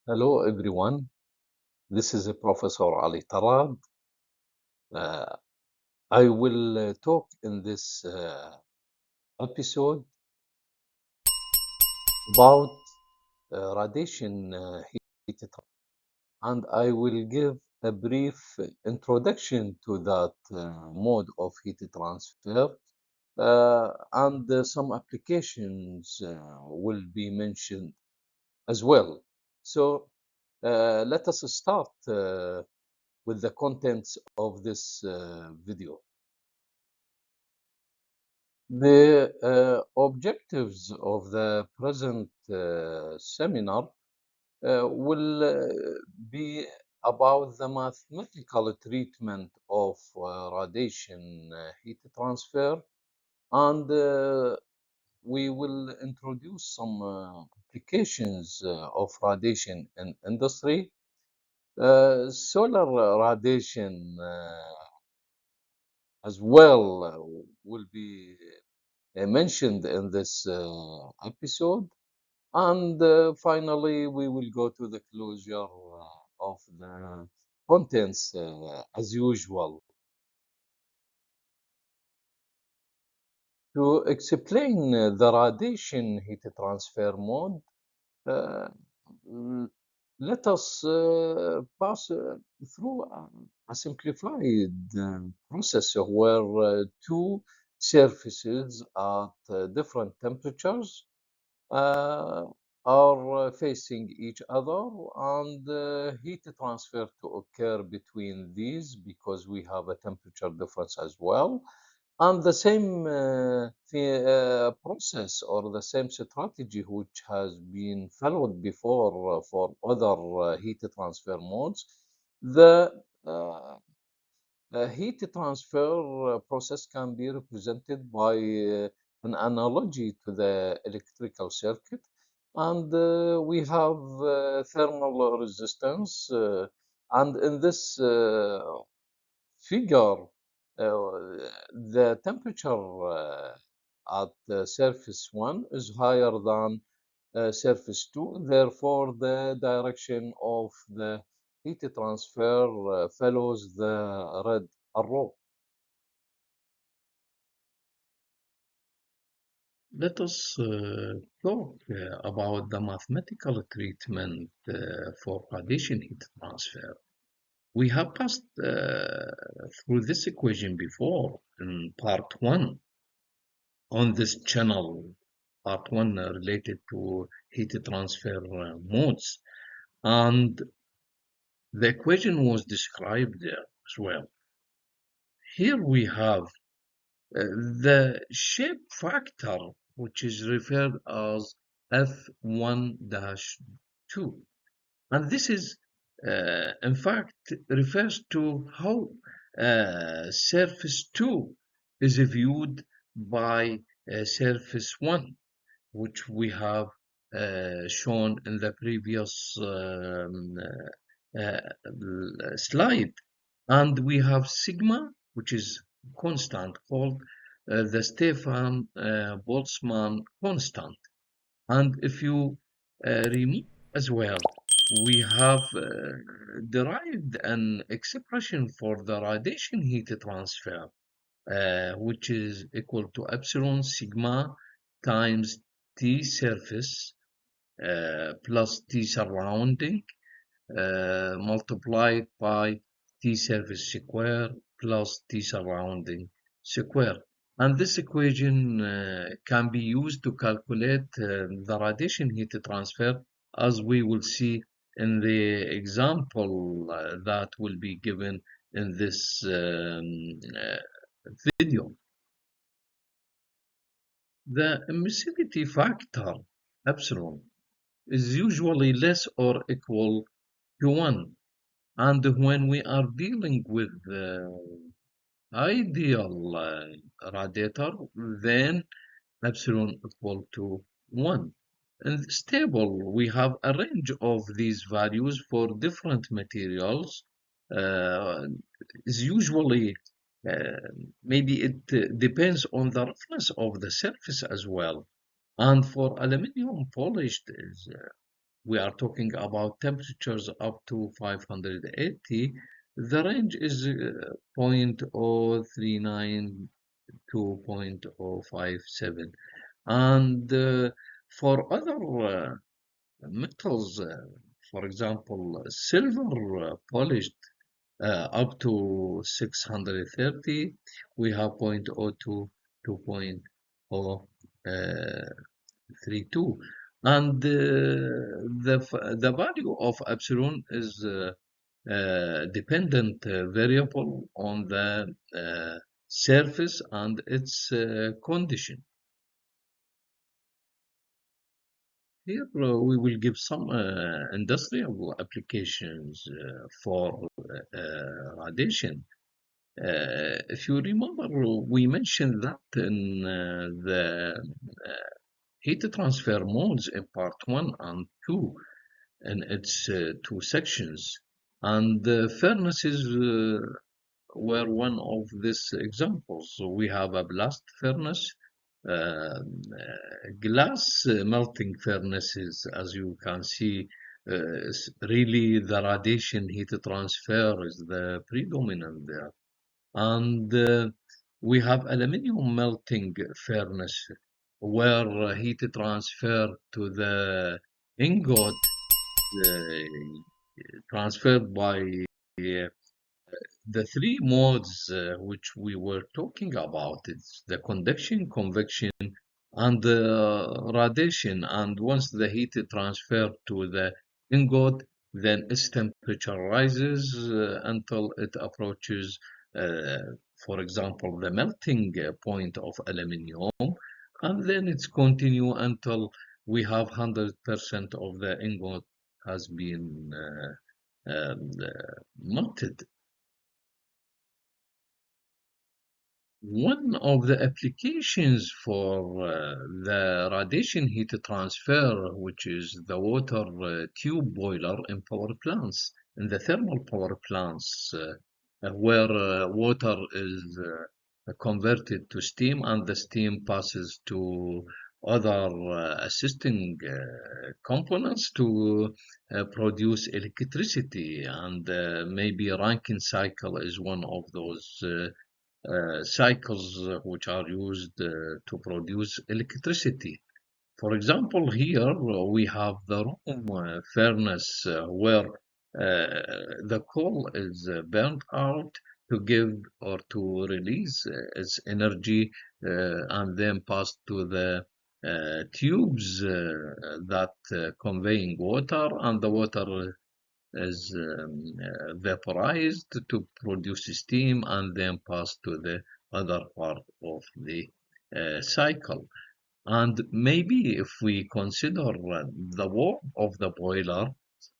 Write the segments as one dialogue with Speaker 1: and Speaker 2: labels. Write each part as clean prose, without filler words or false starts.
Speaker 1: Hello everyone, this is Professor Ali Tarrad. Uh, I will talk in this episode about radiation heat transfer, and I will give a brief introduction to that mode of heat transfer, and some applications will be mentioned as well. So let us start with the contents of this video. The objectives of the present seminar will be about the mathematical treatment of radiation heat transfer, and we will introduce some applications of radiation in industry. Solar radiation as well will be mentioned in this episode. And finally, we will go to the closure of the contents as usual. To explain the radiation heat transfer mode, uh, let us pass through a simplified process where two surfaces at different temperatures uh, are facing each other, and heat transfer to occur between these because we have a temperature difference as well. And the same process or the same strategy which has been followed before for other heat transfer modes, the heat transfer process can be represented by an analogy to the electrical circuit. And we have thermal resistance. And in this figure, the temperature at surface 1 is higher than surface 2. Therefore, the direction of the heat transfer follows the red arrow.
Speaker 2: Let us talk about the mathematical treatment for radiation heat transfer. We have passed through this equation before in part 1 on this channel, part 1 related to heat transfer modes. And the equation was described there as well. Here we have the shape factor, which is referred as F1-2. And this is, in fact, refers to how surface 2 is viewed by surface 1, which we have shown in the previous slide. And we have sigma, which is constant called the Stefan Boltzmann constant. And if you remove as well, we have derived an expression for the radiation heat transfer, which is equal to epsilon sigma times T surface plus T surrounding multiplied by T surface square plus T surrounding square. And this equation can be used to calculate the radiation heat transfer, as we will see in the example that will be given in this video. The emissivity factor, epsilon, is usually less or equal to 1. And when we are dealing with ideal radiator, then epsilon equal to 1. In stable, we have a range of these values for different materials. Is usually maybe it depends on the roughness of the surface as well. And for aluminium polished is we are talking about temperatures up to 580. The range is 0.039 to 0.057. And for other metals, for example, silver polished up to 630, we have zero point zero 0.02 to 0.032. And the value of epsilon is dependent variable on the surface and its condition. Here we will give some industrial applications for radiation. If you remember, we mentioned that in the heat transfer modes in part 1 and 2 in its two sections. And the furnaces were one of these examples. So we have a blast furnace, glass melting furnaces, as you can see. Really, the radiation heat transfer is the predominant there. And we have aluminium melting furnace where heat transfer to the ingot transferred by uh, the three modes which we were talking about. It's the conduction, convection, and the radiation. And once the heat is transferred to the ingot, then its temperature rises until it approaches, for example, the melting point of aluminium, and then it's continue until we have 100% of the ingot has been melted. One of the applications for the radiation heat transfer, which is the water tube boiler in power plants, in the thermal power plants, where water is converted to steam and the steam passes to other assisting components to produce electricity. And maybe Rankine cycle is one of those cycles which are used to produce electricity. For example, here we have the room furnace where the coal is burnt out to give or to release its energy and then passed to the tubes that conveying water, and the water is vaporized to produce steam and then pass to the other part of the cycle. And maybe if we consider the work of the boiler,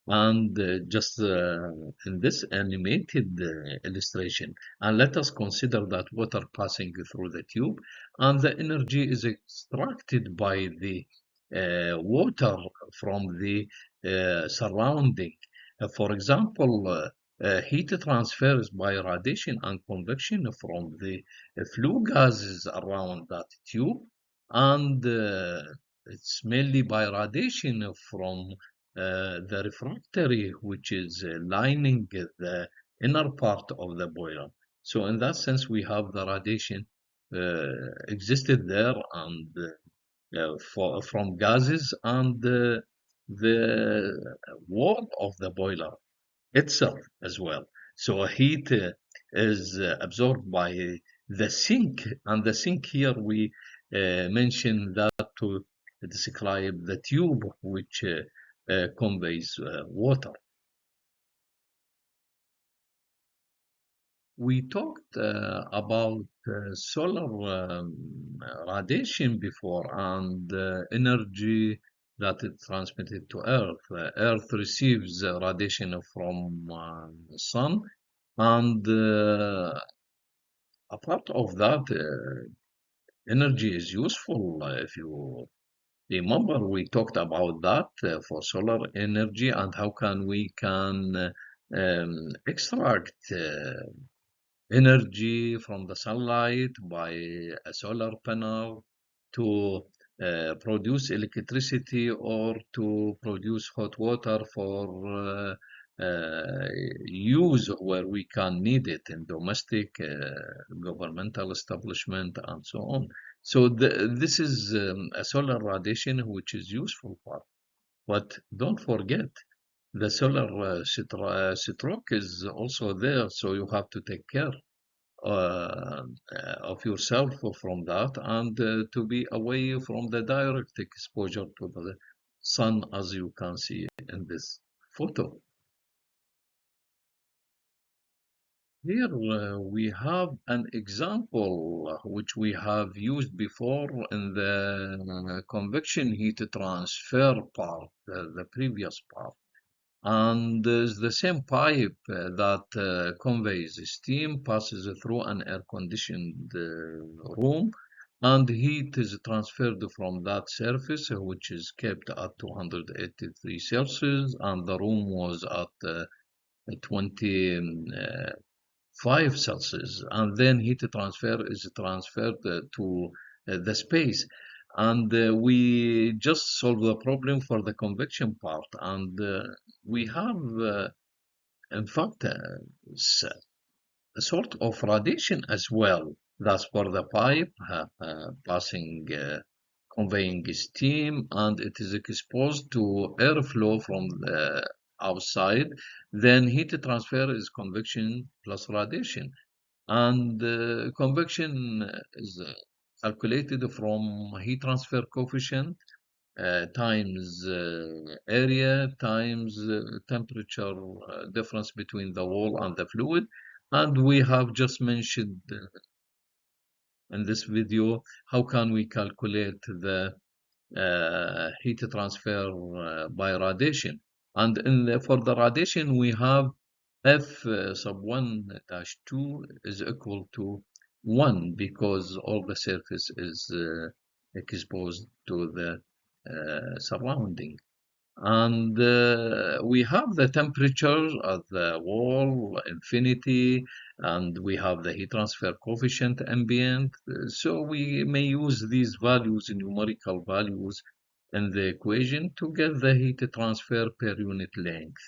Speaker 2: and just in this animated illustration, and let us consider that water passing through the tube, and the energy is extracted by the water from the surrounding. For example, heat transfers by radiation and convection from the flue gases around that tube, and it's mainly by radiation from the refractory, which is lining the inner part of the boiler. So in that sense, we have the radiation existed there, and from gases and the wall of the boiler itself as well. So heat is absorbed by the sink, and the sink here we mention that to describe the tube which conveys water. We talked about solar radiation before, and energy that is transmitted to Earth. Earth receives radiation from the sun, and a part of that energy is useful. If you remember, we talked about that for solar energy and how can we can extract energy from the sunlight by a solar panel to produce electricity or to produce hot water for use where we can need it in domestic, governmental establishment, and so on. So this is a solar radiation which is useful for. But don't forget, the solar stroke is also there, so you have to take care uh, of yourself from that and to be away from the direct exposure to the sun, as you can see in this photo. Here we have an example which we have used before in the convection heat transfer part, the previous part. And the same pipe that conveys steam passes through an air-conditioned room, and heat is transferred from that surface, which is kept at 283 Celsius, and the room was at 25 Celsius, and then heat transfer is transferred to the space. And we just solve the problem for the convection part, and we have, in fact, a sort of radiation as well. That's for the pipe passing, conveying steam, and it is exposed to airflow from the outside. Then heat transfer is convection plus radiation. And convection is calculated from heat transfer coefficient times area times temperature difference between the wall and the fluid. And we have just mentioned in this video how can we calculate the heat transfer by radiation. And for the radiation, we have F sub 1 dash 2 is equal to 1 because all the surface is exposed to the surrounding. And we have the temperature at the wall, infinity, and we have the heat transfer coefficient ambient. So we may use these values, numerical values, in the equation to get the heat transfer per unit length.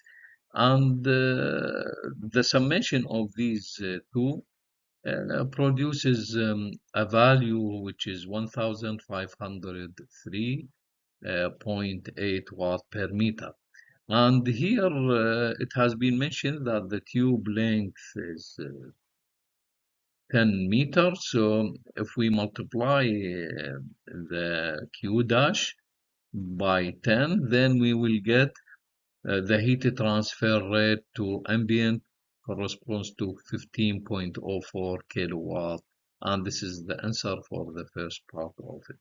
Speaker 2: And the summation of these two produces a value which is 1503 0.8 watt per meter. And here it has been mentioned that the tube length is 10 meters. So if we multiply the Q dash by 10, then we will get the heat transfer rate to ambient corresponds to 15.04 kilowatt. And this is the answer for the first part of it.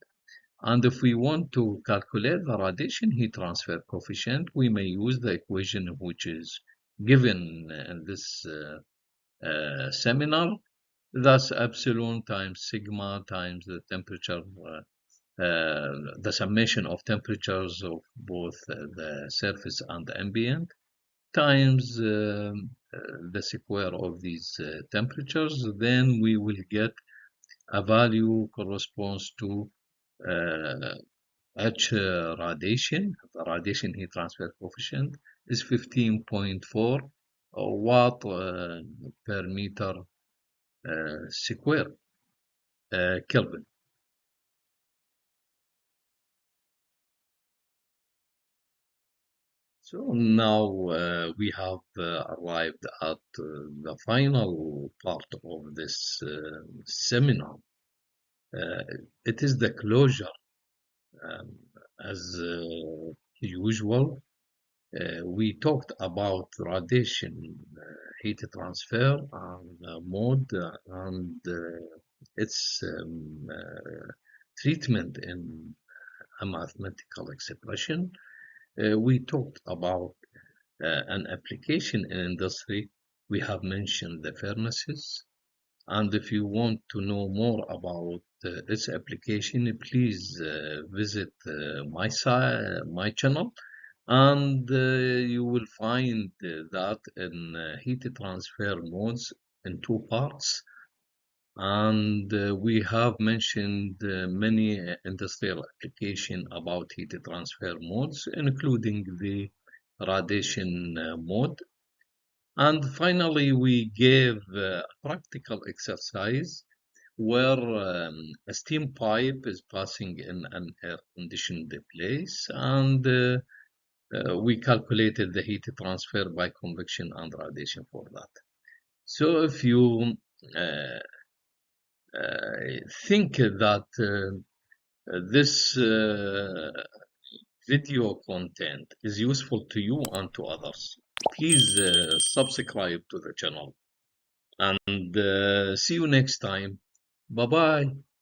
Speaker 2: And if we want to calculate the radiation heat transfer coefficient, we may use the equation which is given in this seminar. That's epsilon times sigma times the temperature, the summation of temperatures of both the surface and the ambient, times the square of these temperatures. Then we will get a value corresponds to H radiation. The radiation heat transfer coefficient is 15.4 watt per meter square Kelvin. So now we have arrived at the final part of this seminar. It is the closure. Um, as usual, we talked about radiation heat transfer and mode and its treatment in a mathematical expression. We talked about an application in industry. We have mentioned the furnaces. And if you want to know more about its application, please visit my channel, and you will find that in heat transfer modes in two parts. And we have mentioned many industrial application about heat transfer modes, including the radiation mode. And finally, we gave a practical exercise where a steam pipe is passing in an air-conditioned place, and we calculated the heat transfer by convection and radiation for that. So if you uh, think that this video content is useful to you and to others, please subscribe to the channel and see you next time. Bye bye.